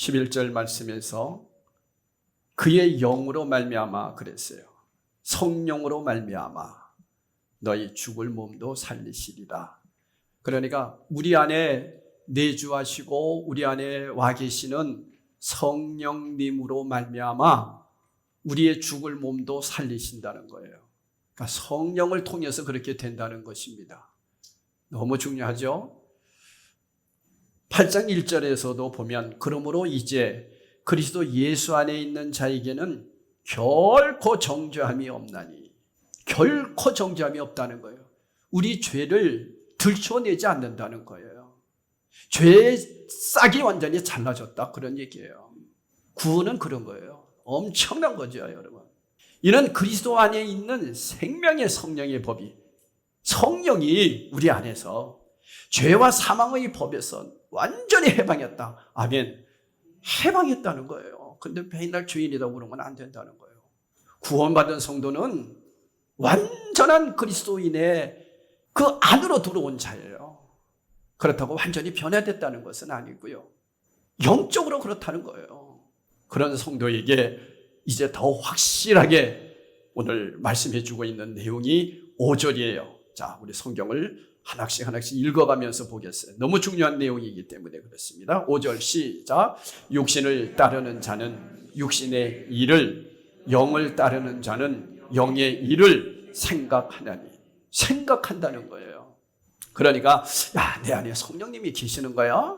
11절 말씀에서 그의 영으로 말미암아 그랬어요. 성령으로 말미암아 너희 죽을 몸도 살리시리라. 그러니까 우리 안에 내주하시고 우리 안에 와 계시는 성령님으로 말미암아 우리의 죽을 몸도 살리신다는 거예요. 그러니까 성령을 통해서 그렇게 된다는 것입니다. 너무 중요하죠? 8장 1절에서도 보면 그러므로 이제 그리스도 예수 안에 있는 자에게는 결코 정죄함이 없나니, 결코 정죄함이 없다는 거예요. 우리 죄를 들춰내지 않는다는 거예요. 죄의 싹이 완전히 잘라졌다 그런 얘기예요. 구원은 그런 거예요. 엄청난 거죠, 여러분. 이는 그리스도 안에 있는 생명의 성령의 법이, 성령이 우리 안에서 죄와 사망의 법에서 완전히 해방했다. 아멘. 해방했다는 거예요. 근데 맨날 죄인이라고 그러면 안 된다는 거예요. 구원받은 성도는 완전한 그리스도인의 그 안으로 들어온 자예요. 그렇다고 완전히 변화됐다는 것은 아니고요. 영적으로 그렇다는 거예요. 그런 성도에게 이제 더 확실하게 오늘 말씀해 주고 있는 내용이 5절이에요. 자, 우리 성경을 하나씩 읽어가면서 보겠어요. 너무 중요한 내용이기 때문에 그렇습니다. 5절 시작. 육신을 따르는 자는 육신의 일을, 영을 따르는 자는 영의 일을 생각하나니. 생각한다는 거예요. 그러니까 내 안에 성령님이 계시는 거야?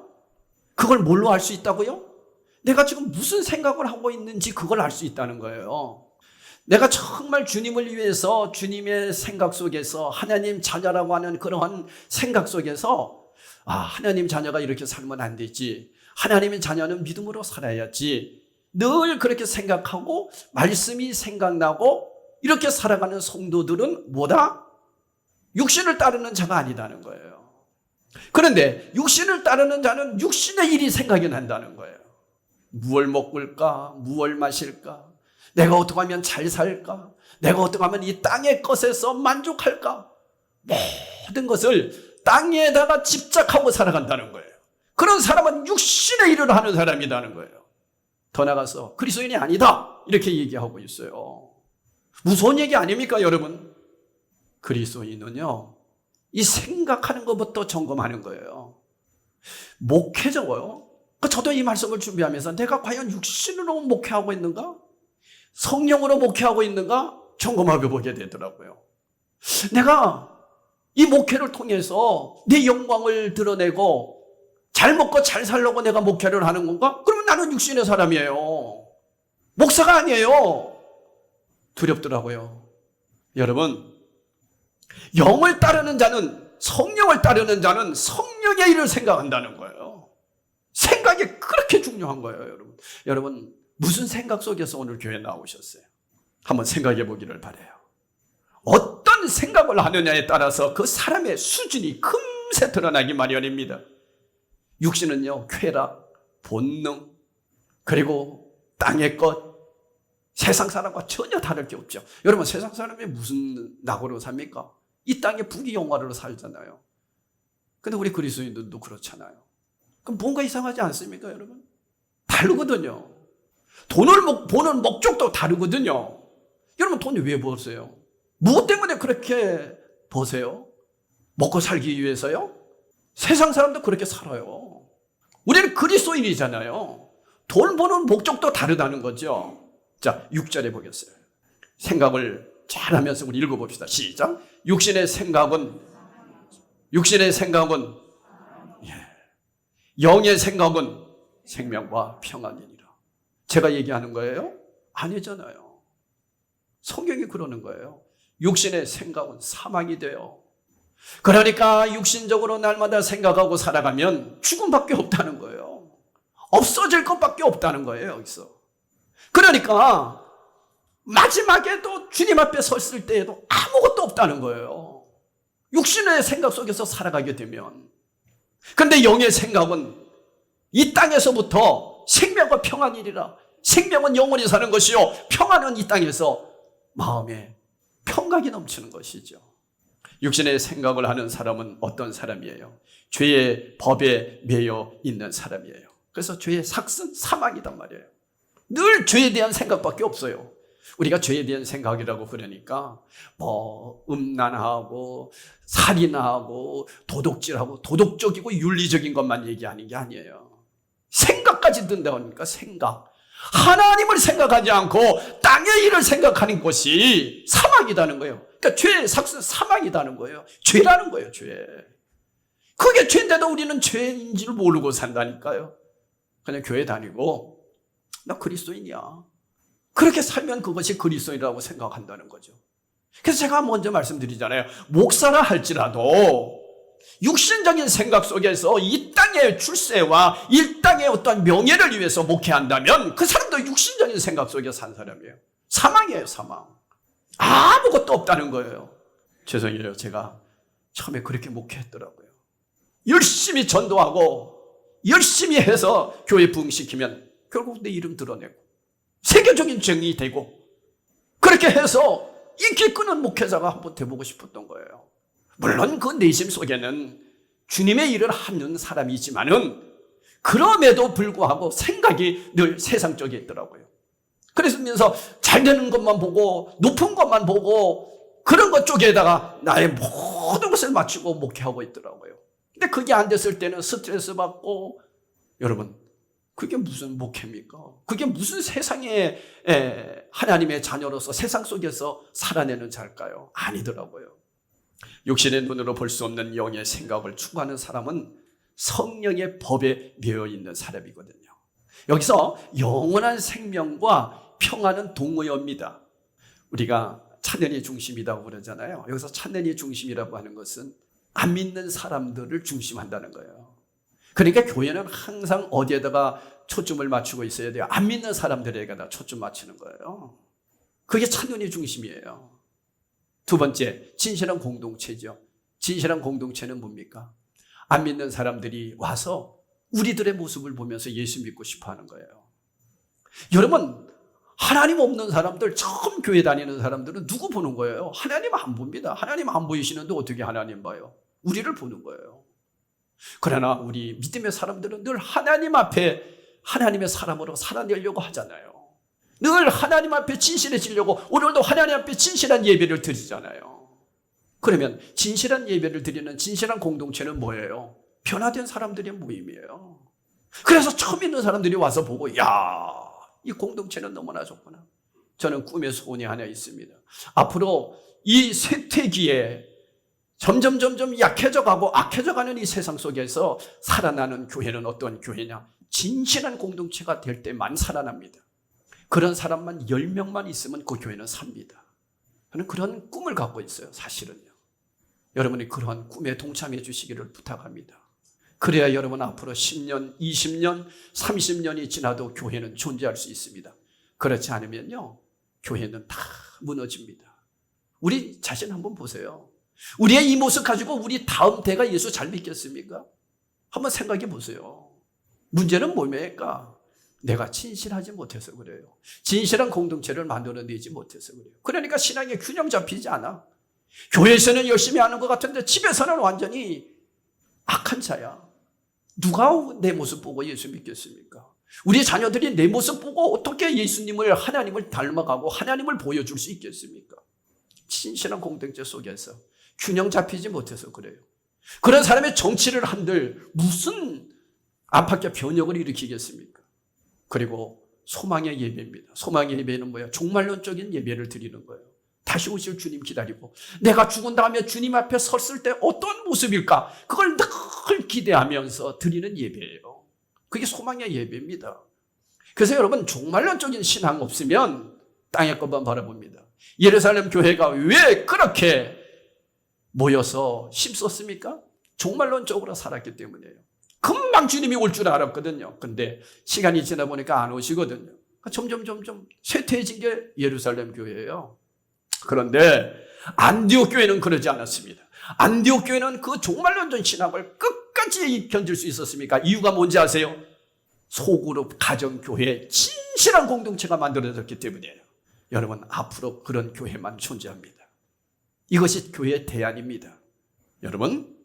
그걸 뭘로 알 수 있다고요? 내가 지금 무슨 생각을 하고 있는지 그걸 알 수 있다는 거예요. 내가 정말 주님을 위해서 주님의 생각 속에서 하나님 자녀라고 하는 그러한 생각 속에서 하나님 자녀가 이렇게 살면 안 되지. 하나님의 자녀는 믿음으로 살아야지. 늘 그렇게 생각하고 말씀이 생각나고 이렇게 살아가는 성도들은 뭐다? 육신을 따르는 자가 아니다는 거예요. 그런데 육신을 따르는 자는 육신의 일이 생각이 난다는 거예요. 무엇을 먹을까? 무엇을 마실까? 내가 어떻게 하면 잘 살까? 내가 어떻게 하면 이 땅의 것에서 만족할까? 모든 것을 땅에다가 집착하고 살아간다는 거예요. 그런 사람은 육신의 일을 하는 사람이라는 거예요. 더 나가서 그리스도인이 아니다 이렇게 얘기하고 있어요. 무서운 얘기 아닙니까, 여러분? 그리스도인은요, 이 생각하는 것부터 점검하는 거예요. 목회자고요. 저도 이 말씀을 준비하면서 내가 과연 육신으로 목회하고 있는가? 성령으로 목회하고 있는가? 점검하게 보게 되더라고요. 내가 이 목회를 통해서 내 영광을 드러내고 잘 먹고 잘 살려고 내가 목회를 하는 건가? 그러면 나는 육신의 사람이에요. 목사가 아니에요. 두렵더라고요. 여러분, 영을 따르는 자는, 성령을 따르는 자는 성령의 일을 생각한다는 거예요. 생각이 그렇게 중요한 거예요, 여러분. 여러분, 무슨 생각 속에서 오늘 교회에 나오셨어요? 한번 생각해 보기를 바라요. 어떤 생각을 하느냐에 따라서 그 사람의 수준이 금세 드러나기 마련입니다. 육신은요, 쾌락, 본능, 그리고 땅의 것, 세상 사람과 전혀 다를 게 없죠. 여러분, 세상 사람이 무슨 낙으로 삽니까? 이 땅에 부귀영화로 살잖아요. 근데 우리 그리스도인들도 그렇잖아요. 그럼 뭔가 이상하지 않습니까, 여러분? 다르거든요. 돈을 보는 목적도 다르거든요. 여러분, 돈이 왜 버세요? 무엇 때문에 그렇게 버세요? 먹고 살기 위해서요? 세상 사람도 그렇게 살아요. 우리는 그리스도인이잖아요. 돈 버는 목적도 다르다는 거죠. 자, 6절에 보겠어요. 생각을 잘하면서 우리 읽어봅시다. 시작. 육신의 생각은 영의 생각은 생명과 평안이니라. 제가 얘기하는 거예요? 아니잖아요. 성경이 그러는 거예요. 육신의 생각은 사망이 돼요. 그러니까 육신적으로 날마다 생각하고 살아가면 죽음밖에 없다는 거예요. 없어질 것밖에 없다는 거예요, 여기서. 그러니까 마지막에도 주님 앞에 섰을 때에도 아무것도 없다는 거예요. 육신의 생각 속에서 살아가게 되면. 그런데 영의 생각은 이 땅에서부터 생명과 평안이리라. 생명은 영원히 사는 것이요, 평안은 이 땅에서 마음에 평강이 넘치는 것이죠. 육신의 생각을 하는 사람은 어떤 사람이에요? 죄의 법에 매여 있는 사람이에요. 그래서 죄의 삭은 사망이단 말이에요. 늘 죄에 대한 생각밖에 없어요. 우리가 죄에 대한 생각이라고 그러니까 음란하고 살인하고 도둑질하고 도덕적이고 윤리적인 것만 얘기하는 게 아니에요. 생각까지 든다니까. 생각. 하나님을 생각하지 않고 땅의 일을 생각하는 것이 사망이라는 거예요. 그러니까 죄의 삭은 사망이라는 거예요. 죄라는 거예요. 죄. 그게 죄인데도 우리는 죄인 줄 모르고 산다니까요. 그냥 교회 다니고 나 그리스도인이야. 그렇게 살면 그것이 그리스도인이라고 생각한다는 거죠. 그래서 제가 먼저 말씀드리잖아요. 목사라 할지라도 육신적인 생각 속에서 이 땅의 출세와 이 땅의 어떤 명예를 위해서 목회한다면 그 사람도 육신적인 생각 속에 산 사람이에요. 사망이에요, 사망. 아무것도 없다는 거예요. 죄송해요. 제가 처음에 그렇게 목회했더라고요. 열심히 전도하고 열심히 해서 교회 부흥시키면 결국 내 이름 드러내고 세계적인 정이 되고 그렇게 해서 인기 끄는 목회자가 한번 돼보고 싶었던 거예요. 물론 그 내심 속에는 주님의 일을 하는 사람이지만은 그럼에도 불구하고 생각이 늘 세상적에 있더라고요. 그래서 잘 되는 것만 보고 높은 것만 보고 그런 것 쪽에다가 나의 모든 것을 맞추고 목회하고 있더라고요. 근데 그게 안 됐을 때는 스트레스 받고, 여러분 그게 무슨 목회입니까? 그게 무슨 세상에 하나님의 자녀로서 세상 속에서 살아내는 자일까요? 아니더라고요. 육신의 눈으로 볼 수 없는 영의 생각을 추구하는 사람은 성령의 법에 매여 있는 사람이거든요. 여기서 영원한 생명과 평안은 동의어입니다. 우리가 찬연의 중심이라고 그러잖아요. 여기서 찬연의 중심이라고 하는 것은 안 믿는 사람들을 중심한다는 거예요. 그러니까 교회는 항상 어디에다가 초점을 맞추고 있어야 돼요. 안 믿는 사람들에게다 초점 맞추는 거예요. 그게 찬연의 중심이에요. 두 번째, 진실한 공동체죠. 진실한 공동체는 뭡니까? 안 믿는 사람들이 와서 우리들의 모습을 보면서 예수 믿고 싶어 하는 거예요. 여러분, 하나님 없는 사람들, 처음 교회 다니는 사람들은 누구 보는 거예요? 하나님 안 봅니다. 하나님 안 보이시는데 어떻게 하나님 봐요? 우리를 보는 거예요. 그러나 우리 믿음의 사람들은 늘 하나님 앞에 하나님의 사람으로 살아내려고 하잖아요. 늘 하나님 앞에 진실해지려고 오늘도 하나님 앞에 진실한 예배를 드리잖아요. 그러면 진실한 예배를 드리는 진실한 공동체는 뭐예요? 변화된 사람들의 모임이에요. 그래서 처음 있는 사람들이 와서 보고, 야, 이 공동체는 너무나 좋구나. 저는 꿈의 소원이 하나 있습니다. 앞으로 이 쇠퇴기에 점점 약해져가고 악해져가는 이 세상 속에서 살아나는 교회는 어떤 교회냐? 진실한 공동체가 될 때만 살아납니다. 그런 사람만 10명만 있으면 그 교회는 삽니다. 저는 그런 꿈을 갖고 있어요. 사실은요. 여러분이 그러한 꿈에 동참해 주시기를 부탁합니다. 그래야 여러분 앞으로 10년, 20년, 30년이 지나도 교회는 존재할 수 있습니다. 그렇지 않으면요, 교회는 다 무너집니다. 우리 자신 한번 보세요. 우리의 이 모습 가지고 우리 다음 대가 예수 잘 믿겠습니까? 한번 생각해 보세요. 문제는 뭡니까? 내가 진실하지 못해서 그래요. 진실한 공동체를 만들어내지 못해서 그래요. 그러니까 신앙의 균형 잡히지 않아. 교회에서는 열심히 하는 것 같은데 집에서는 완전히 악한 자야. 누가 내 모습 보고 예수 믿겠습니까? 우리 자녀들이 내 모습 보고 어떻게 예수님을, 하나님을 닮아가고 하나님을 보여줄 수 있겠습니까? 진실한 공동체 속에서 균형 잡히지 못해서 그래요. 그런 사람의 정치를 한들 무슨 안팎의 변혁을 일으키겠습니까? 그리고 소망의 예배입니다. 소망의 예배는 뭐야? 종말론적인 예배를 드리는 거예요. 다시 오실 주님 기다리고 내가 죽은 다음에 주님 앞에 섰을 때 어떤 모습일까? 그걸 늘 기대하면서 드리는 예배예요. 그게 소망의 예배입니다. 그래서 여러분, 종말론적인 신앙 없으면 땅의 것만 바라봅니다. 예루살렘 교회가 왜 그렇게 모여서 힘썼습니까? 종말론적으로 살았기 때문이에요. 금방 주님이 올 줄 알았거든요. 근데 시간이 지나 보니까 안 오시거든요. 점점 쇠퇴해진 게 예루살렘 교회예요. 그런데 안디옥 교회는 그러지 않았습니다. 안디옥 교회는 그 종말론적 신앙을 끝까지 견딜 수 있었습니까? 이유가 뭔지 아세요? 소그룹 가정교회 진실한 공동체가 만들어졌기 때문이에요. 여러분, 앞으로 그런 교회만 존재합니다. 이것이 교회의 대안입니다. 여러분,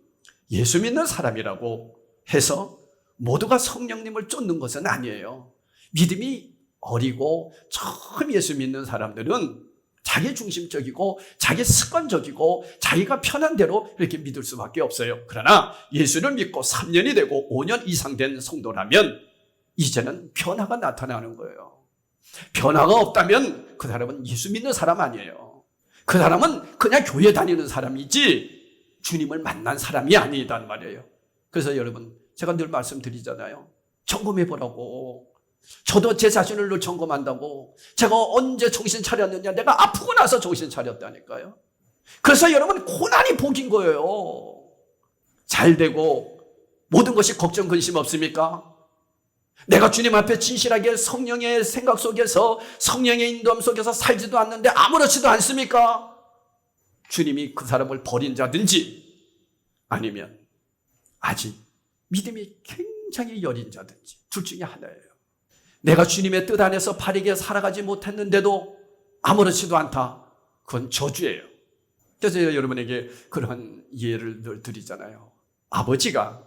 예수 믿는 사람이라고 해서 모두가 성령님을 쫓는 것은 아니에요. 믿음이 어리고 처음 예수 믿는 사람들은 자기 중심적이고 자기 습관적이고 자기가 편한 대로 이렇게 믿을 수밖에 없어요. 그러나 예수를 믿고 3년이 되고 5년 이상 된 성도라면 이제는 변화가 나타나는 거예요. 변화가 없다면 그 사람은 예수 믿는 사람 아니에요. 그 사람은 그냥 교회 다니는 사람이지 주님을 만난 사람이 아니단 말이에요. 그래서 여러분, 제가 늘 말씀드리잖아요. 점검해 보라고. 저도 제 자신을 늘 점검한다고. 제가 언제 정신 차렸느냐? 내가 아프고 나서 정신 차렸다니까요. 그래서 여러분, 고난이 복인 거예요. 잘 되고 모든 것이 걱정 근심 없습니까? 내가 주님 앞에 진실하게 성령의 생각 속에서, 성령의 인도함 속에서 살지도 않는데 아무렇지도 않습니까? 주님이 그 사람을 버린 자든지 아니면 아직 믿음이 굉장히 여린 자든지 둘 중에 하나예요. 내가 주님의 뜻 안에서 바르게 살아가지 못했는데도 아무렇지도 않다. 그건 저주예요. 그래서 여러분에게 그런 예를 늘 드리잖아요. 아버지가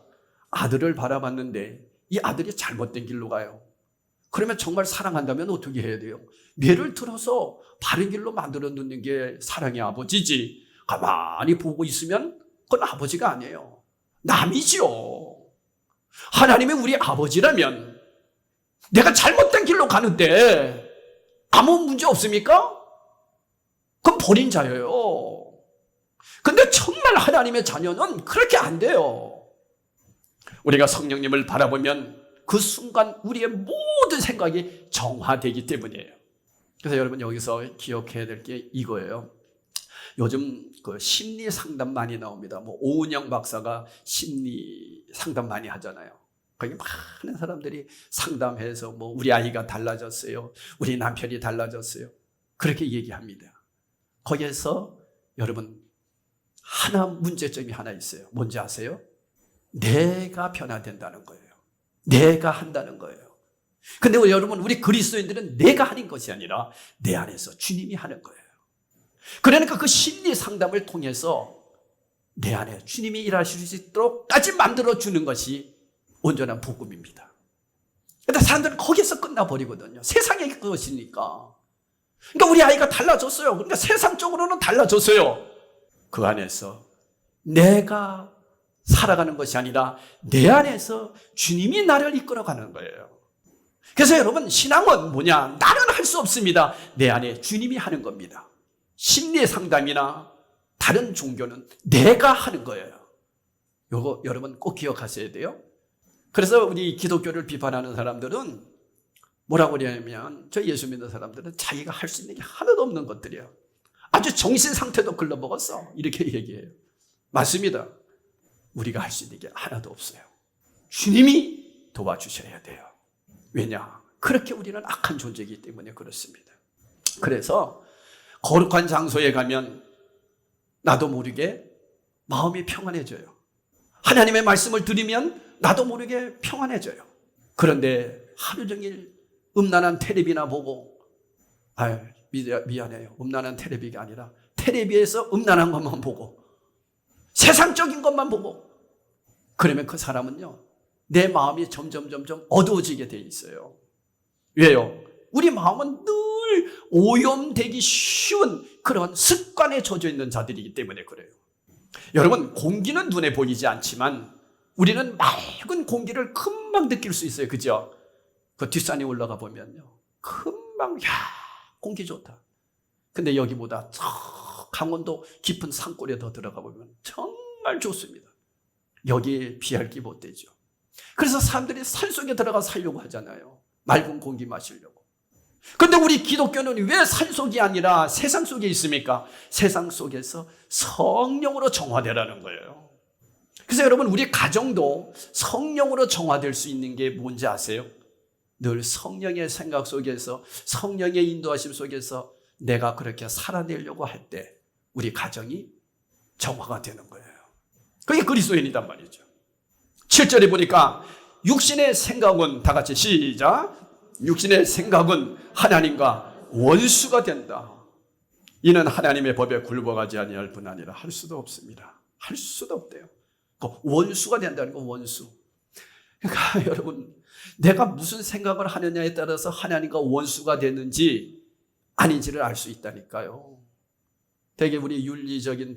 아들을 바라봤는데 이 아들이 잘못된 길로 가요. 그러면 정말 사랑한다면 어떻게 해야 돼요? 뇌를 틀어서 바른 길로 만들어 놓는 게 사랑의 아버지지. 가만히 보고 있으면 그건 아버지가 아니에요. 남이죠. 하나님이 우리 아버지라면 내가 잘못된 길로 가는데 아무 문제 없습니까? 그건 버린 자예요. 근데 정말 하나님의 자녀는 그렇게 안 돼요. 우리가 성령님을 바라보면 그 순간 우리의 모든 생각이 정화되기 때문이에요. 그래서 여러분, 여기서 기억해야 될 게 이거예요. 요즘 그 심리 상담 많이 나옵니다. 오은영 박사가 심리 상담 많이 하잖아요. 거기 많은 사람들이 상담해서 우리 아이가 달라졌어요. 우리 남편이 달라졌어요. 그렇게 얘기합니다. 거기에서 여러분, 문제점이 하나 있어요. 뭔지 아세요? 내가 변화된다는 거예요. 내가 한다는 거예요. 근데 여러분, 우리 그리스도인들은 내가 하는 것이 아니라 내 안에서 주님이 하는 거예요. 그러니까 그 심리 상담을 통해서 내 안에 주님이 일하실 수 있도록까지 만들어주는 것이 온전한 복음입니다. 그런데 사람들은 거기서 끝나버리거든요. 세상의 것이니까. 그러니까 우리 아이가 달라졌어요. 그러니까 세상적으로는 달라졌어요. 그 안에서 내가 살아가는 것이 아니라 내 안에서 주님이 나를 이끌어가는 거예요. 그래서 여러분, 신앙은 뭐냐? 나는 할 수 없습니다. 내 안에 주님이 하는 겁니다. 심리 상담이나 다른 종교는 내가 하는 거예요. 요거 여러분 꼭 기억하셔야 돼요. 그래서 우리 기독교를 비판하는 사람들은 뭐라고 그러냐면, 저 예수 믿는 사람들은 자기가 할 수 있는 게 하나도 없는 것들이에요. 아주 정신 상태도 글러먹었어. 이렇게 얘기해요. 맞습니다. 우리가 할 수 있는 게 하나도 없어요. 주님이 도와주셔야 돼요. 왜냐? 그렇게 우리는 악한 존재이기 때문에 그렇습니다. 그래서 거룩한 장소에 가면 나도 모르게 마음이 평안해져요. 하나님의 말씀을 들으면 나도 모르게 평안해져요. 그런데 하루 종일 음란한 텔레비나 보고, 미안해요. 음란한 텔레비가 아니라 텔레비에서 음란한 것만 보고 세상적인 것만 보고, 그러면 그 사람은요, 내 마음이 점점 어두워지게 돼 있어요. 왜요? 우리 마음은 늘 오염되기 쉬운 그런 습관에 젖어 있는 자들이기 때문에 그래요. 여러분, 공기는 눈에 보이지 않지만 우리는 맑은 공기를 금방 느낄 수 있어요. 그죠? 그 뒷산에 올라가 보면요, 금방 공기 좋다. 근데 여기보다 저 강원도 깊은 산골에 더 들어가 보면 정말 좋습니다. 여기에 비할 게 못 되죠. 그래서 사람들이 산속에 들어가 살려고 하잖아요. 맑은 공기 마시려고. 근데 우리 기독교는 왜 산속이 아니라 세상 속에 있습니까? 세상 속에서 성령으로 정화되라는 거예요. 그래서 여러분, 우리 가정도 성령으로 정화될 수 있는 게 뭔지 아세요? 늘 성령의 생각 속에서, 성령의 인도하심 속에서 내가 그렇게 살아내려고 할 때 우리 가정이 정화가 되는 거예요. 그게 그리스도인이란 말이죠. 7절에 보니까 육신의 생각은, 다 같이 시작. 육신의 생각은 하나님과 원수가 된다. 이는 하나님의 법에 굴복하지 아니할 뿐 아니라 할 수도 없습니다. 할 수도 없대요. 원수가 된다는 건 원수. 그러니까 여러분, 내가 무슨 생각을 하느냐에 따라서 하나님과 원수가 되는지 아닌지를 알 수 있다니까요. 되게 우리 윤리적인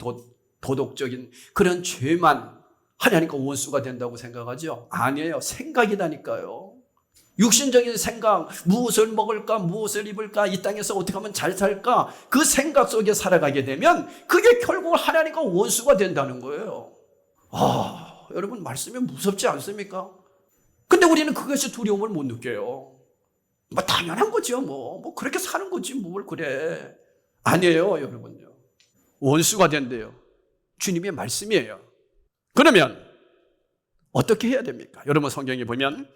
도덕적인 그런 죄만 하나님과 원수가 된다고 생각하죠? 아니에요. 생각이라니까요. 육신적인 생각, 무엇을 먹을까, 무엇을 입을까, 이 땅에서 어떻게 하면 잘 살까, 그 생각 속에 살아가게 되면 그게 결국 하나님과 원수가 된다는 거예요. 여러분, 말씀이 무섭지 않습니까? 근데 우리는 그것이 두려움을 못 느껴요. 당연한 거죠. 그렇게 사는 거지, 뭘 그래. 아니에요, 여러분요. 원수가 된대요. 주님의 말씀이에요. 그러면 어떻게 해야 됩니까? 여러분, 성경에 보면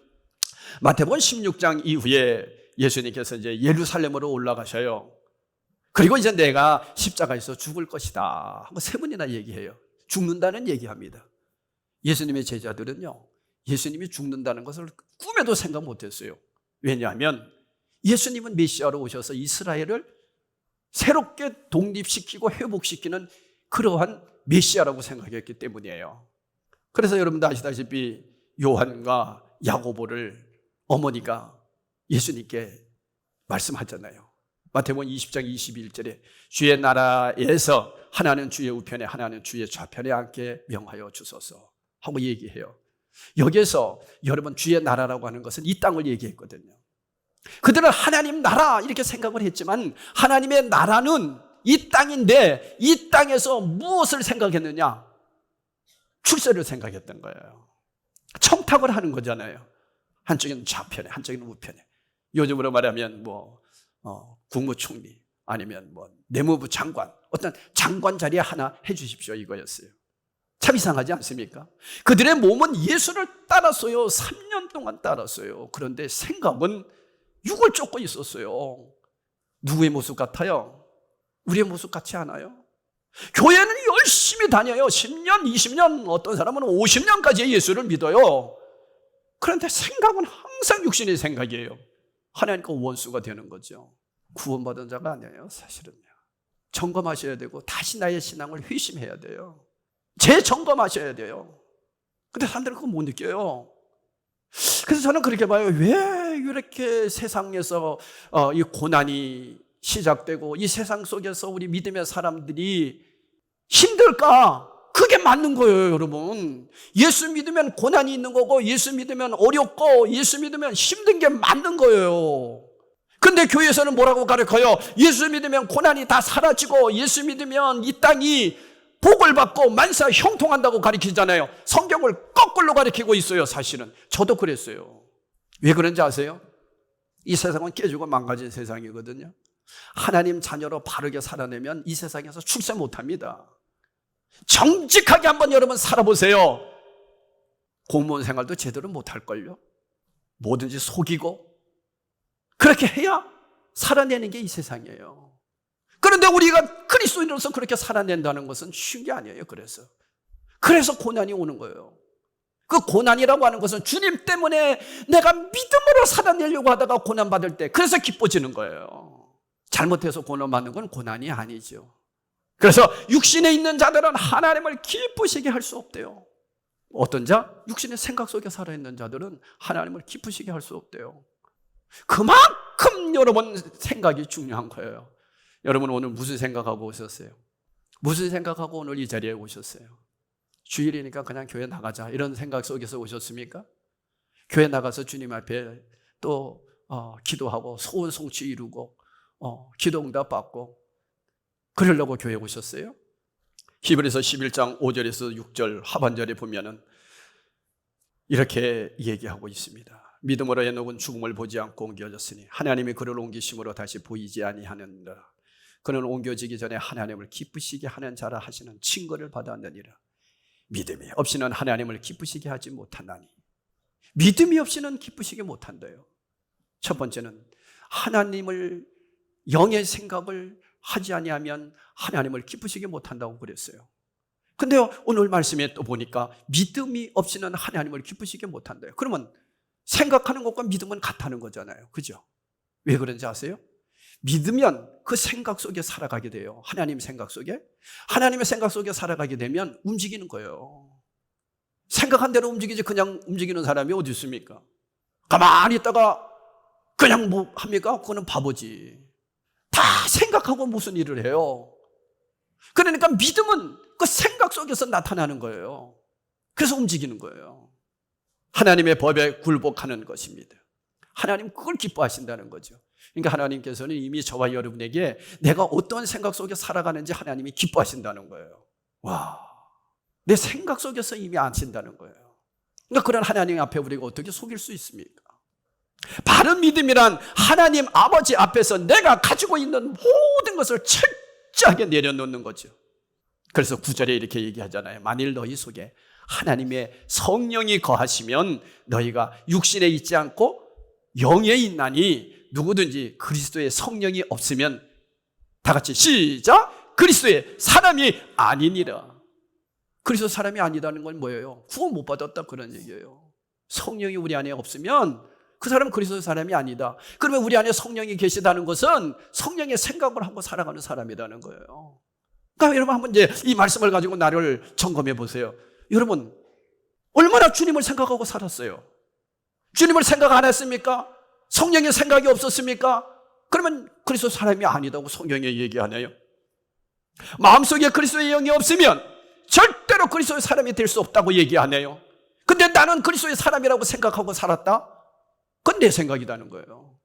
마태복음 16장 이후에 예수님께서 이제 예루살렘으로 올라가셔요. 그리고 이제 내가 십자가에서 죽을 것이다 하고 세 번이나 얘기해요. 죽는다는 얘기합니다. 예수님의 제자들은요, 예수님이 죽는다는 것을 꿈에도 생각 못했어요. 왜냐하면 예수님은 메시아로 오셔서 이스라엘을 새롭게 독립시키고 회복시키는 그러한 메시아라고 생각했기 때문이에요. 그래서 여러분도 아시다시피 요한과 야고보를 어머니가 예수님께 말씀하잖아요. 마태복음 20장 21절에 주의 나라에서 하나는 주의 우편에 하나는 주의 좌편에 앉게 명하여 주소서 하고 얘기해요. 여기에서 여러분, 주의 나라라고 하는 것은 이 땅을 얘기했거든요. 그들은 하나님 나라 이렇게 생각을 했지만 하나님의 나라는 이 땅인데 이 땅에서 무엇을 생각했느냐? 출세를 생각했던 거예요. 청탁을 하는 거잖아요. 한쪽에는 좌편에, 한쪽에는 우편에. 요즘으로 말하면 국무총리 아니면 내무부 장관, 어떤 장관 자리에 하나 해주십시오 이거였어요. 참 이상하지 않습니까? 그들의 몸은 예수를 따랐어요. 3년 동안 따랐어요. 그런데 생각은 육을 쫓고 있었어요. 누구의 모습 같아요? 우리의 모습 같지 않아요? 교회는 열심히 다녀요. 10년, 20년, 어떤 사람은 50년까지 예수를 믿어요. 그런데 생각은 항상 육신의 생각이에요. 하나님과 원수가 되는 거죠. 구원받은 자가 아니에요, 사실은요. 점검하셔야 되고 다시 나의 신앙을 회심해야 돼요. 재점검하셔야 돼요. 근데 사람들은 그거 못 느껴요. 그래서 저는 그렇게 봐요. 왜 이렇게 세상에서 이 고난이 시작되고 이 세상 속에서 우리 믿음의 사람들이 힘들까? 그게 맞는 거예요, 여러분. 예수 믿으면 고난이 있는 거고 예수 믿으면 어렵고 예수 믿으면 힘든 게 맞는 거예요. 근데 교회에서는 뭐라고 가르쳐요? 예수 믿으면 고난이 다 사라지고 예수 믿으면 이 땅이 복을 받고 만사 형통한다고 가르치잖아요. 성경을 거꾸로 가르치고 있어요, 사실은. 저도 그랬어요. 왜 그런지 아세요? 이 세상은 깨지고 망가진 세상이거든요. 하나님 자녀로 바르게 살아내면 이 세상에서 출세 못합니다. 정직하게 한번 여러분 살아보세요. 공무원 생활도 제대로 못할걸요. 뭐든지 속이고 그렇게 해야 살아내는 게 이 세상이에요. 그런데 우리가 그리스도인으로서 그렇게 살아낸다는 것은 쉬운 게 아니에요. 그래서 고난이 오는 거예요. 그 고난이라고 하는 것은 주님 때문에 내가 믿음으로 살아내려고 하다가 고난받을 때 그래서 기뻐지는 거예요. 잘못해서 고난받는 건 고난이 아니죠. 그래서 육신에 있는 자들은 하나님을 기쁘시게 할 수 없대요. 어떤 자? 육신의 생각 속에 살아있는 자들은 하나님을 기쁘시게 할 수 없대요. 그만큼 여러분 생각이 중요한 거예요. 여러분 오늘 무슨 생각하고 오셨어요? 무슨 생각하고 오늘 이 자리에 오셨어요? 주일이니까 그냥 교회 나가자 이런 생각 속에서 오셨습니까? 교회 나가서 주님 앞에 또 기도하고 소원 성취 이루고 기도 응답 받고 그러려고 교회에 오셨어요? 히브리서 11장 5절에서 6절 하반절에 보면은 이렇게 얘기하고 있습니다. 믿음으로 해놓은 죽음을 보지 않고 옮겨졌으니 하나님이 그를 옮기심으로 다시 보이지 아니하느니라. 그는 옮겨지기 전에 하나님을 기쁘시게 하는 자라 하시는 칭거를 받았느니라. 믿음이 없이는 하나님을 기쁘시게 하지 못하나니. 믿음이 없이는 기쁘시게 못한대요. 첫 번째는 하나님을 영의 생각을 하지 아니하면 하나님을 기쁘시게 못한다고 그랬어요. 근데 오늘 말씀에 또 보니까 믿음이 없이는 하나님을 기쁘시게 못한대요. 그러면 생각하는 것과 믿음은 같다는 거잖아요. 그죠? 왜 그런지 아세요? 믿으면 그 생각 속에 살아가게 돼요. 하나님 생각 속에. 하나님의 생각 속에 살아가게 되면 움직이는 거예요. 생각한 대로 움직이지 그냥 움직이는 사람이 어디 있습니까? 가만히 있다가 그냥 뭐 합니까? 그거는 바보지. 다 생각하고 무슨 일을 해요. 그러니까 믿음은 그 생각 속에서 나타나는 거예요. 그래서 움직이는 거예요. 하나님의 법에 굴복하는 것입니다. 하나님 그걸 기뻐하신다는 거죠. 그러니까 하나님께서는 이미 저와 여러분에게 내가 어떤 생각 속에 살아가는지 하나님이 기뻐하신다는 거예요. 와, 내 생각 속에서 이미 아신다는 거예요. 그러니까 그런 하나님 앞에 우리가 어떻게 속일 수 있습니까? 바른 믿음이란 하나님 아버지 앞에서 내가 가지고 있는 모든 것을 철저하게 내려놓는 거죠. 그래서 9절에 이렇게 얘기하잖아요. 만일 너희 속에 하나님의 성령이 거하시면 너희가 육신에 있지 않고 영에 있나니 누구든지 그리스도의 성령이 없으면 다 같이 시작! 그리스도의 사람이 아니니라. 그리스도 사람이 아니다는 건 뭐예요? 구원 못 받았다 그런 얘기예요. 성령이 우리 안에 없으면 그 사람은 그리스도의 사람이 아니다. 그러면 우리 안에 성령이 계시다는 것은 성령의 생각을 하고 살아가는 사람이라는 거예요. 그러니까 여러분 한번 이제 이 말씀을 가지고 나를 점검해 보세요. 여러분 얼마나 주님을 생각하고 살았어요? 주님을 생각 안 했습니까? 성령의 생각이 없었습니까? 그러면 그리스도 사람이 아니다고 성경에 얘기하네요. 마음속에 그리스도의 영이 없으면 절대로 그리스도의 사람이 될 수 없다고 얘기하네요. 근데 나는 그리스도의 사람이라고 생각하고 살았다? 그건 내 생각이라는 거예요.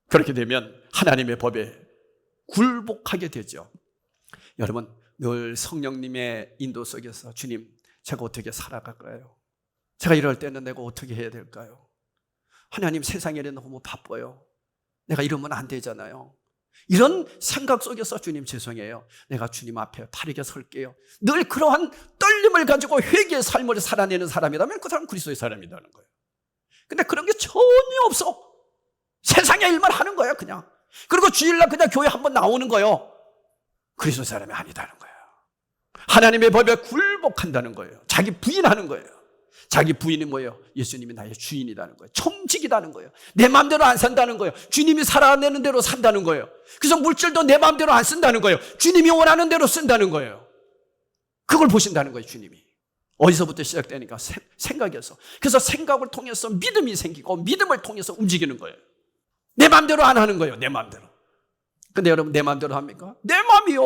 그렇게 되면 하나님의 법에 굴복하게 되죠. 여러분 늘 성령님의 인도 속에서 주님 제가 어떻게 살아갈까요? 제가 이럴 때는 내가 어떻게 해야 될까요? 하나님 세상에 너무 바빠요. 내가 이러면 안 되잖아요. 이런 생각 속에서 주님 죄송해요. 내가 주님 앞에 바르게 설게요. 늘 그러한 떨림을 가지고 회개의 삶을 살아내는 사람이라면 그 사람은 그리스도의 사람이라는 거예요. 근데 그런 게 전혀 없어. 세상의 일만 하는 거야 그냥. 그리고 주일날 그냥 교회 한번 나오는 거예요. 그리스도의 사람이 아니다는 거예요. 하나님의 법에 굴복한다는 거예요. 자기 부인하는 거예요. 자기 부인이 뭐예요? 예수님이 나의 주인이라는 거예요. 청직이라는 거예요. 내 마음대로 안 산다는 거예요. 주님이 살아내는 대로 산다는 거예요. 그래서 물질도 내 마음대로 안 쓴다는 거예요. 주님이 원하는 대로 쓴다는 거예요. 그걸 보신다는 거예요 주님이. 어디서부터 시작되니까? 생각에서. 그래서 생각을 통해서 믿음이 생기고 믿음을 통해서 움직이는 거예요. 내 마음대로 안 하는 거예요. 내 마음대로. 근데 여러분 내 마음대로 합니까? 내 마음이요.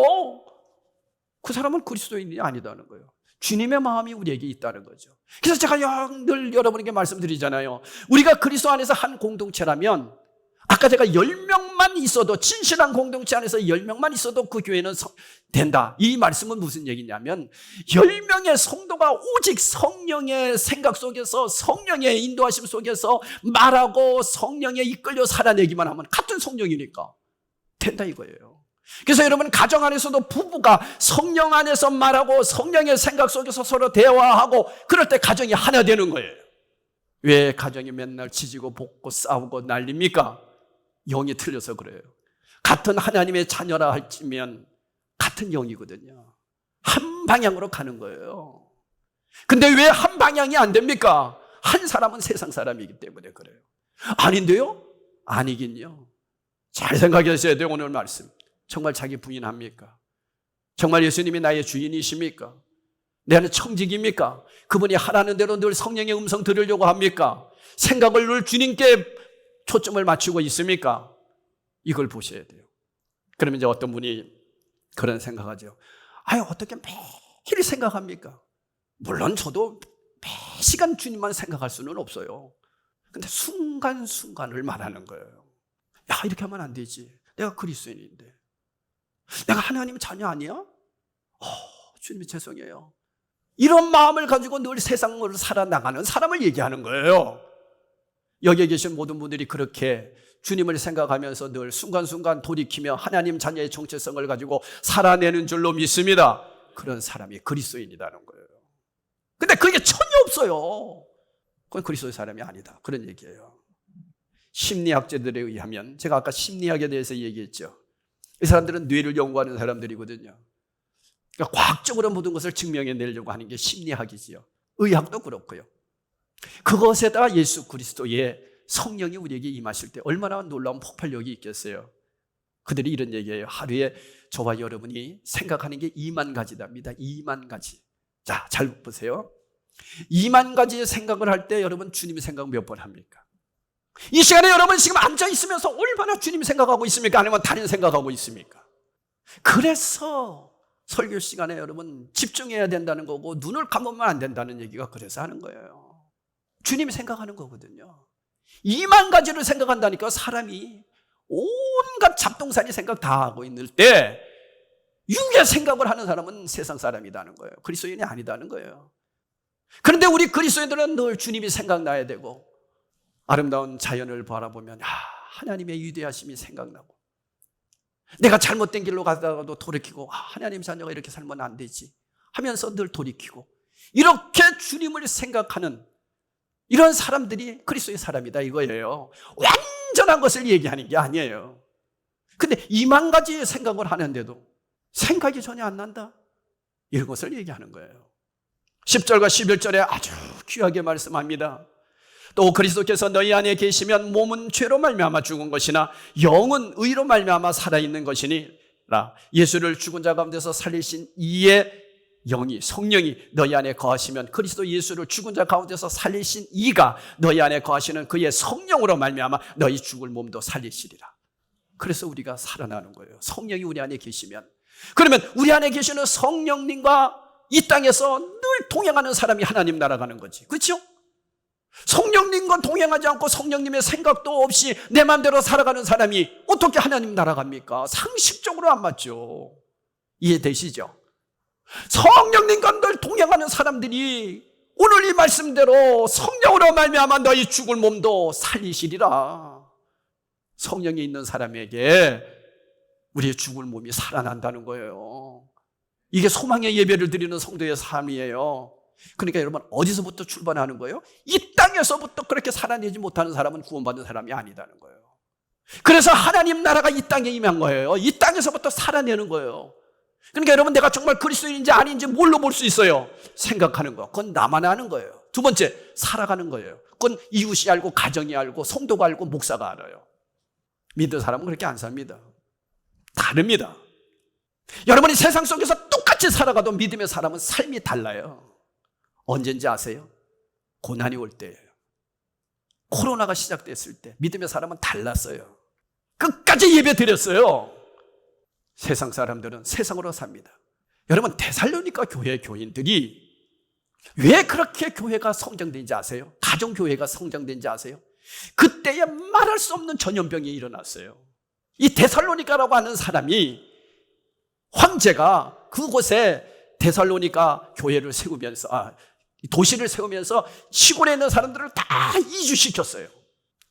그 사람은 그리스도인이 아니다는 거예요. 주님의 마음이 우리에게 있다는 거죠. 그래서 제가 늘 여러분에게 말씀드리잖아요. 우리가 그리스도 안에서 한 공동체라면 아까 제가 10명만 있어도 진실한 공동체 안에서 10명만 있어도 그 교회는 된다. 이 말씀은 무슨 얘기냐면 10명의 성도가 오직 성령의 생각 속에서 성령의 인도하심 속에서 말하고 성령에 이끌려 살아내기만 하면 같은 성령이니까 된다 이거예요. 그래서 여러분 가정 안에서도 부부가 성령 안에서 말하고 성령의 생각 속에서 서로 대화하고 그럴 때 가정이 하나 되는 거예요. 왜 가정이 맨날 지지고 볶고 싸우고 난립니까? 영이 틀려서 그래요. 같은 하나님의 자녀라 할지면 같은 영이거든요. 한 방향으로 가는 거예요. 근데 왜 한 방향이 안 됩니까? 한 사람은 세상 사람이기 때문에 그래요. 아닌데요? 아니긴요. 잘 생각하셔야 돼요. 오늘 말씀 정말 자기 부인합니까? 정말 예수님이 나의 주인이십니까? 내 안에 청직입니까? 그분이 하라는 대로 늘 성령의 음성 들으려고 합니까? 생각을 늘 주님께 초점을 맞추고 있습니까? 이걸 보셔야 돼요. 그러면 이제 어떤 분이 그런 생각하죠. 아유 어떻게 매일 생각합니까? 물론 저도 매시간 주님만 생각할 수는 없어요. 근데 순간순간을 말하는 거예요. 야 이렇게 하면 안 되지. 내가 그리스도인인데 내가 하나님 자녀 아니야? 주님이 죄송해요. 이런 마음을 가지고 늘 세상을 살아나가는 사람을 얘기하는 거예요. 여기에 계신 모든 분들이 그렇게 주님을 생각하면서 늘 순간순간 돌이키며 하나님 자녀의 정체성을 가지고 살아내는 줄로 믿습니다. 그런 사람이 그리스도인이라는 거예요. 근데 그게 전혀 없어요. 그건 그리스도의 사람이 아니다. 그런 얘기예요. 심리학자들에 의하면 제가 아까 심리학에 대해서 얘기했죠. 이 사람들은 뇌를 연구하는 사람들이거든요. 그러니까 과학적으로 모든 것을 증명해내려고 하는 게 심리학이지요. 의학도 그렇고요. 그것에다 예수 그리스도의 성령이 우리에게 임하실 때 얼마나 놀라운 폭발력이 있겠어요. 그들이 이런 얘기예요. 하루에 저와 여러분이 생각하는 게 2만 가지답니다. 2만 가지. 자, 잘 보세요. 2만 가지의 생각을 할 때 여러분 주님 생각 몇 번 합니까? 이 시간에 여러분 지금 앉아 있으면서 얼마나 주님 생각하고 있습니까? 아니면 다른 생각하고 있습니까? 그래서 설교 시간에 여러분 집중해야 된다는 거고 눈을 감으면 안 된다는 얘기가 그래서 하는 거예요. 주님이 생각하는 거거든요. 2만 가지를 생각한다니까. 사람이 온갖 잡동사니 생각 다 하고 있을 때 육의 생각을 하는 사람은 세상 사람이라는 거예요. 그리스도인이 아니다는 거예요. 그런데 우리 그리스도인들은 늘 주님이 생각나야 되고 아름다운 자연을 바라보면 하나님의 위대하심이 생각나고 내가 잘못된 길로 가다가도 돌이키고 하나님 자녀가 이렇게 살면 안 되지 하면서 늘 돌이키고 이렇게 주님을 생각하는 이런 사람들이 그리스도의 사람이다 이거예요. 완전한 것을 얘기하는 게 아니에요. 근데 2만 가지의 생각을 하는데도 생각이 전혀 안 난다 이런 것을 얘기하는 거예요. 10절과 11절에 아주 귀하게 말씀합니다. 또 그리스도께서 너희 안에 계시면 몸은 죄로 말미암아 죽은 것이나 영은 의로 말미암아 살아있는 것이니라. 예수를 죽은 자 가운데서 살리신 이의 영이 성령이 너희 안에 거하시면 그리스도 예수를 죽은 자 가운데서 살리신 이가 너희 안에 거하시는 그의 성령으로 말미암아 너희 죽을 몸도 살리시리라. 그래서 우리가 살아나는 거예요. 성령이 우리 안에 계시면. 그러면 우리 안에 계시는 성령님과 이 땅에서 늘 동행하는 사람이 하나님 나라가는 거지. 그렇죠? 성령님과 동행하지 않고 성령님의 생각도 없이 내 마음대로 살아가는 사람이 어떻게 하나님 나라갑니까? 상식적으로 안 맞죠. 이해되시죠? 성령님과 늘 동행하는 사람들이 오늘 이 말씀대로 성령으로 말미암아 너희 죽을 몸도 살리시리라. 성령이 있는 사람에게 우리의 죽을 몸이 살아난다는 거예요. 이게 소망의 예배를 드리는 성도의 삶이에요. 그러니까 여러분 어디서부터 출발하는 거예요? 이 땅에서부터 그렇게 살아내지 못하는 사람은 구원받은 사람이 아니다는 거예요. 그래서 하나님 나라가 이 땅에 임한 거예요. 이 땅에서부터 살아내는 거예요. 그러니까 여러분 내가 정말 그리스도인인지 아닌지 뭘로 볼 수 있어요? 생각하는 거. 그건 나만 아는 거예요. 두 번째, 살아가는 거예요. 그건 이웃이 알고 가정이 알고 성도가 알고 목사가 알아요. 믿는 사람은 그렇게 안 삽니다. 다릅니다. 여러분이 세상 속에서 똑같이 살아가도 믿음의 사람은 삶이 달라요. 언젠지 아세요? 고난이 올 때예요. 코로나가 시작됐을 때 믿음의 사람은 달랐어요. 끝까지 예배 드렸어요. 세상 사람들은 세상으로 삽니다. 여러분 데살로니가 교회 교인들이 왜 그렇게 교회가 성장된지 아세요? 가정교회가 성장된지 아세요? 그때에 말할 수 없는 전염병이 일어났어요. 이 데살로니가라고 하는 사람이 황제가 그곳에 데살로니가 교회를 세우면서 도시를 세우면서 시골에 있는 사람들을 다 이주시켰어요.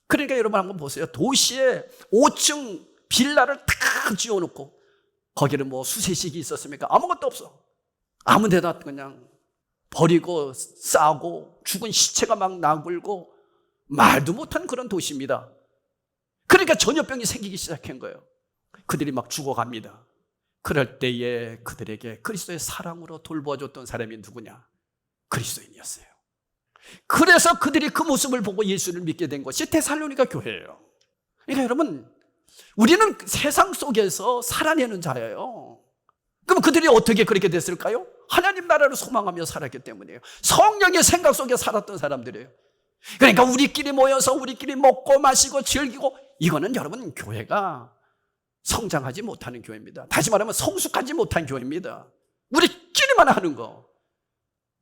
그러니까 여러분 한번 보세요. 도시에 5층 빌라를 다 지어놓고 거기는 뭐 수세식이 있었습니까? 아무것도 없어. 아무 데나 그냥 버리고 싸고 죽은 시체가 막 나불고 말도 못한 그런 도시입니다. 그러니까 전염병이 생기기 시작한 거예요. 그들이 막 죽어갑니다. 그럴 때에 그들에게 그리스도의 사랑으로 돌보아줬던 사람이 누구냐? 그리스도인이었어요. 그래서 그들이 그 모습을 보고 예수를 믿게 된 것이 데살로니가 교회예요. 그러니까 여러분 우리는 세상 속에서 살아내는 자예요. 그럼 그들이 어떻게 그렇게 됐을까요? 하나님 나라를 소망하며 살았기 때문이에요. 성령의 생각 속에 살았던 사람들이에요. 그러니까 우리끼리 모여서 우리끼리 먹고 마시고 즐기고 이거는 여러분 교회가 성장하지 못하는 교회입니다. 다시 말하면 성숙하지 못한 교회입니다. 우리끼리만 하는 거.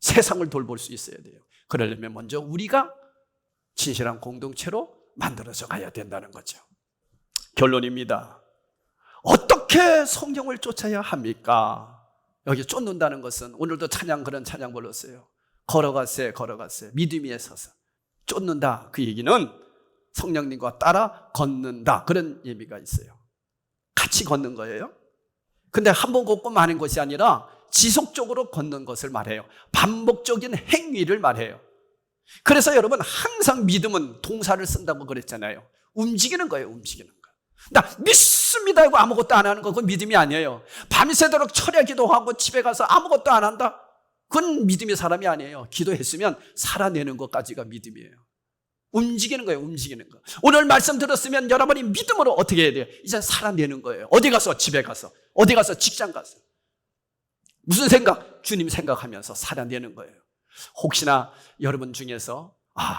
세상을 돌볼 수 있어야 돼요. 그러려면 먼저 우리가 진실한 공동체로 만들어져 가야 된다는 거죠. 결론입니다. 어떻게 성령을 쫓아야 합니까? 여기 쫓는다는 것은 오늘도 그런 찬양 불렀어요. 걸어가세 믿음 위에 서서 쫓는다. 그 얘기는 성령님과 따라 걷는다. 그런 의미가 있어요. 같이 걷는 거예요. 근데 한 번 걷고 마는 것이 아니라 지속적으로 걷는 것을 말해요. 반복적인 행위를 말해요. 그래서 여러분 항상 믿음은 동사를 쓴다고 그랬잖아요. 움직이는 거예요. 움직이는 거. 나 믿습니다 하고 아무것도 안 하는 거 그건 믿음이 아니에요. 밤새도록 철야 기도하고 집에 가서 아무것도 안 한다? 그건 믿음의 사람이 아니에요. 기도했으면 살아내는 것까지가 믿음이에요. 움직이는 거예요. 움직이는 거. 오늘 말씀 들었으면 여러분이 믿음으로 어떻게 해야 돼요? 이제 살아내는 거예요. 어디 가서? 집에 가서. 어디 가서? 직장 가서. 무슨 생각? 주님 생각하면서 살아내는 거예요. 혹시나 여러분 중에서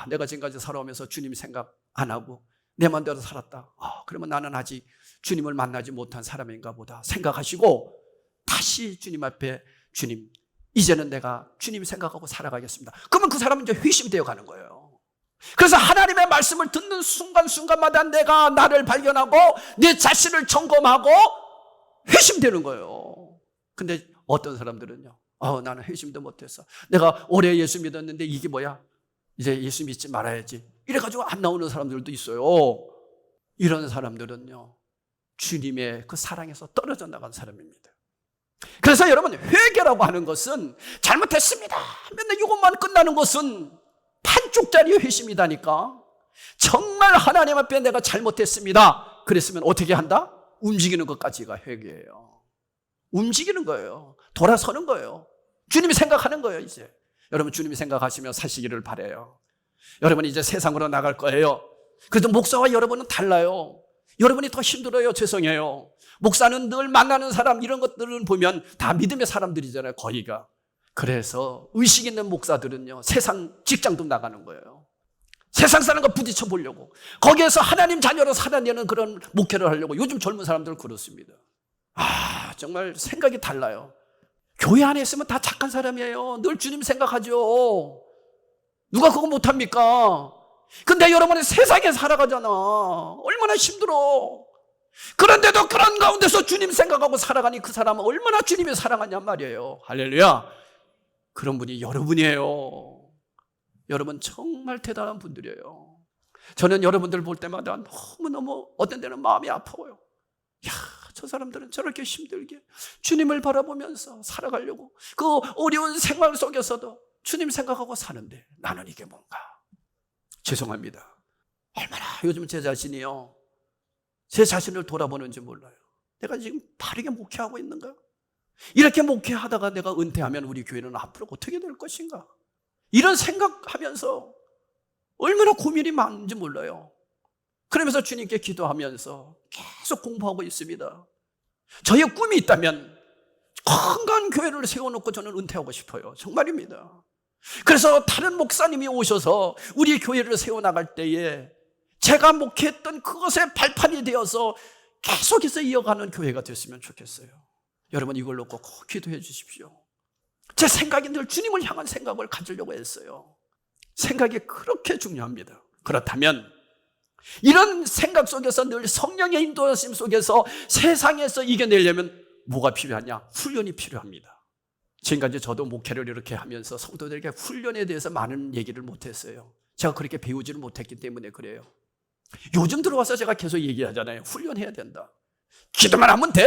내가 지금까지 살아오면서 주님 생각 안 하고 내 마음대로 살았다. 그러면 나는 아직 주님을 만나지 못한 사람인가 보다 생각하시고 다시 주님 앞에 주님, 이제는 내가 주님 생각하고 살아가겠습니다. 그러면 그 사람은 이제 회심이 되어 가는 거예요. 그래서 하나님의 말씀을 듣는 순간순간마다 내가 나를 발견하고 내 자신을 점검하고 회심되는 거예요. 근데 어떤 사람들은요, 나는 회심도 못했어. 내가 오래 예수 믿었는데 이게 뭐야? 이제 예수 믿지 말아야지. 이래가지고 안 나오는 사람들도 있어요. 이런 사람들은요, 주님의 그 사랑에서 떨어져 나간 사람입니다. 그래서 여러분, 회개라고 하는 것은 잘못했습니다 맨날 이것만 끝나는 것은 판쪽짜리 회심이다니까. 정말 하나님 앞에 내가 잘못했습니다 그랬으면 어떻게 한다? 움직이는 것까지가 회개예요. 움직이는 거예요. 돌아서는 거예요. 주님이 생각하는 거예요. 이제 여러분, 주님이 생각하시며 사시기를 바라요. 여러분, 이제 세상으로 나갈 거예요. 그래도 목사와 여러분은 달라요. 여러분이 더 힘들어요. 죄송해요. 목사는 늘 만나는 사람, 이런 것들은 보면 다 믿음의 사람들이잖아요, 거의가. 그래서 의식 있는 목사들은요, 세상 직장도 나가는 거예요. 세상 사람과 부딪혀 보려고, 거기에서 하나님 자녀로 살아내는 그런 목회를 하려고. 요즘 젊은 사람들은 그렇습니다. 정말 생각이 달라요. 교회 안에 있으면 다 착한 사람이에요. 늘 주님 생각하죠. 누가 그거 못합니까? 근데 여러분은 세상에 살아가잖아. 얼마나 힘들어. 그런데도 그런 가운데서 주님 생각하고 살아가니 그 사람은 얼마나 주님이 사랑하냔 말이에요. 할렐루야. 그런 분이 여러분이에요. 여러분 정말 대단한 분들이에요. 저는 여러분들 볼 때마다 너무너무 어떤 데는 마음이 아파요. 저 사람들은 저렇게 힘들게 주님을 바라보면서 살아가려고 그 어려운 생활 속에서도 주님 생각하고 사는데 나는 이게 뭔가. 죄송합니다. 얼마나 요즘 제 자신이요, 제 자신을 돌아보는지 몰라요. 내가 지금 바르게 목회하고 있는가? 이렇게 목회하다가 내가 은퇴하면 우리 교회는 앞으로 어떻게 될 것인가? 이런 생각하면서 얼마나 고민이 많은지 몰라요. 그러면서 주님께 기도하면서 계속 공부하고 있습니다. 저의 꿈이 있다면 건강한 교회를 세워놓고 저는 은퇴하고 싶어요. 정말입니다. 그래서 다른 목사님이 오셔서 우리 교회를 세워나갈 때에 제가 목회했던 그것의 발판이 되어서 계속해서 이어가는 교회가 됐으면 좋겠어요. 여러분, 이걸로 꼭 기도해 주십시오. 제 생각이 늘 주님을 향한 생각을 가지려고 했어요. 생각이 그렇게 중요합니다. 그렇다면 이런 생각 속에서 늘 성령의 인도하심 속에서 세상에서 이겨내려면 뭐가 필요하냐? 훈련이 필요합니다. 지금까지 저도 목회를 이렇게 하면서 성도들에게 훈련에 대해서 많은 얘기를 못했어요. 제가 그렇게 배우지를 못했기 때문에 그래요. 요즘 들어와서 제가 계속 얘기하잖아요. 훈련해야 된다. 기도만 하면 돼.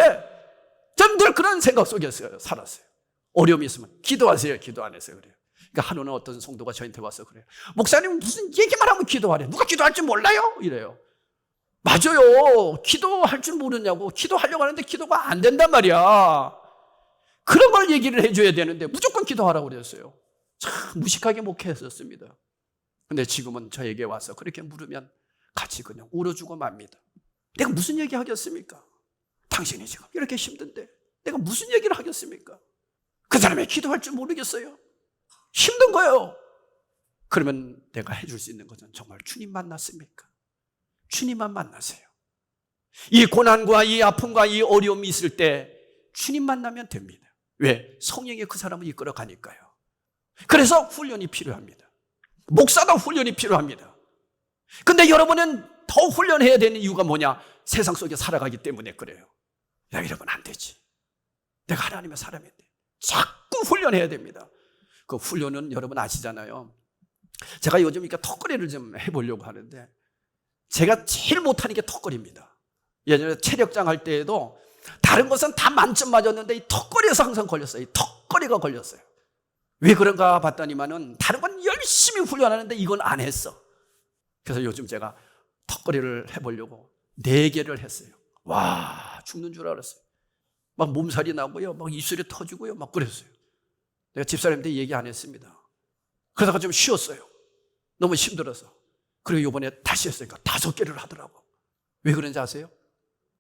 저는 늘 그런 생각 속에서 살았어요. 어려움이 있으면 기도하세요. 기도 안 해서 그래요. 그러니까 한우는 어떤 성도가 저한테 와서 그래요. 목사님 무슨 얘기만 하면 기도하래. 누가 기도할 줄 몰라요? 이래요. 맞아요. 기도할 줄 모르냐고. 기도하려고 하는데 기도가 안 된단 말이야. 그런 걸 얘기를 해줘야 되는데 무조건 기도하라고 그랬어요. 참 무식하게 목회했었습니다. 근데 지금은 저에게 와서 그렇게 물으면 같이 그냥 울어주고 맙니다. 내가 무슨 얘기 하겠습니까? 당신이 지금 이렇게 힘든데 내가 무슨 얘기를 하겠습니까? 그 사람이 기도할 줄 모르겠어요. 힘든 거예요. 그러면 내가 해줄 수 있는 것은 정말 주님 만났습니까? 주님만 만나세요. 이 고난과 이 아픔과 이 어려움이 있을 때 주님 만나면 됩니다. 왜? 성령이 그 사람을 이끌어 가니까요. 그래서 훈련이 필요합니다. 목사도 훈련이 필요합니다. 근데 여러분은 더 훈련해야 되는 이유가 뭐냐? 세상 속에 살아가기 때문에 그래요. 야, 이러면 안 되지. 내가 하나님의 사람인데 자꾸 훈련해야 됩니다. 그 훈련은 여러분 아시잖아요. 제가 요즘 이렇게 턱걸이를 좀 해보려고 하는데 제가 제일 못하는 게 턱걸이입니다. 예전에 체력장 할 때에도 다른 것은 다 만점 맞았는데 이 턱걸이에서 항상 걸렸어요. 이 턱걸이가 걸렸어요. 왜 그런가 봤더니만은 다른 건 열심히 훈련하는데 이건 안 했어. 그래서 요즘 제가 턱걸이를 해보려고 4개를 했어요. 와, 죽는 줄 알았어요. 막 몸살이 나고요, 막 입술이 터지고요, 막 그랬어요. 내가 집사람한테 얘기 안 했습니다. 그러다가 좀 쉬었어요. 너무 힘들어서. 그리고 이번에 다시 했으니까 5개를 하더라고. 왜 그런지 아세요?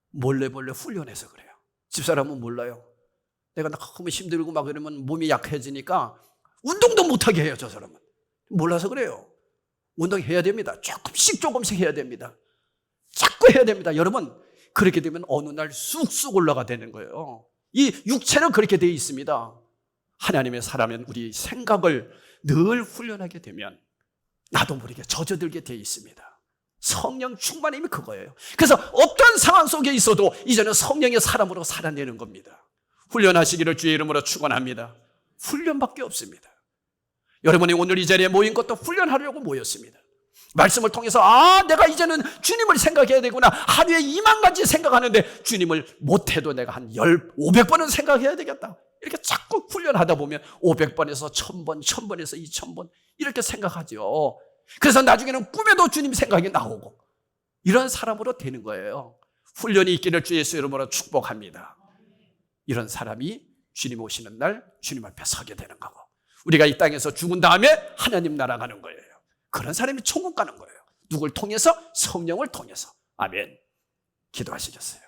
몰래 훈련해서 그래요. 집사람은 몰라요. 내가 너무 힘들고 막 이러면 몸이 약해지니까 운동도 못하게 해요, 저 사람은. 몰라서 그래요. 운동해야 됩니다. 조금씩 해야 됩니다. 자꾸 해야 됩니다. 여러분, 그렇게 되면 어느 날 쑥쑥 올라가 되는 거예요. 이 육체는 그렇게 되어 있습니다. 하나님의 사람은 우리 생각을 늘 훈련하게 되면 나도 모르게 젖어들게 되어 있습니다. 성령 충만함이 그거예요. 그래서 어떤 상황 속에 있어도 이제는 성령의 사람으로 살아내는 겁니다. 훈련하시기를 주의 이름으로 축원합니다. 훈련밖에 없습니다. 여러분이 오늘 이 자리에 모인 것도 훈련하려고 모였습니다. 말씀을 통해서 내가 이제는 주님을 생각해야 되구나. 하루에 2만 가지 생각하는데 주님을 못해도 내가 한 500번은 생각해야 되겠다. 이렇게 자꾸 훈련하다 보면 500번에서 1000번, 1000번에서 2000번 이렇게 생각하죠. 그래서 나중에는 꿈에도 주님 생각이 나오고 이런 사람으로 되는 거예요. 훈련이 있기를 주 예수 이름으로 축복합니다. 이런 사람이 주님 오시는 날 주님 앞에 서게 되는 거고, 우리가 이 땅에서 죽은 다음에 하나님 나라 가는 거예요. 그런 사람이 천국 가는 거예요. 누굴 통해서? 성령을 통해서. 아멘. 기도하시겠어요?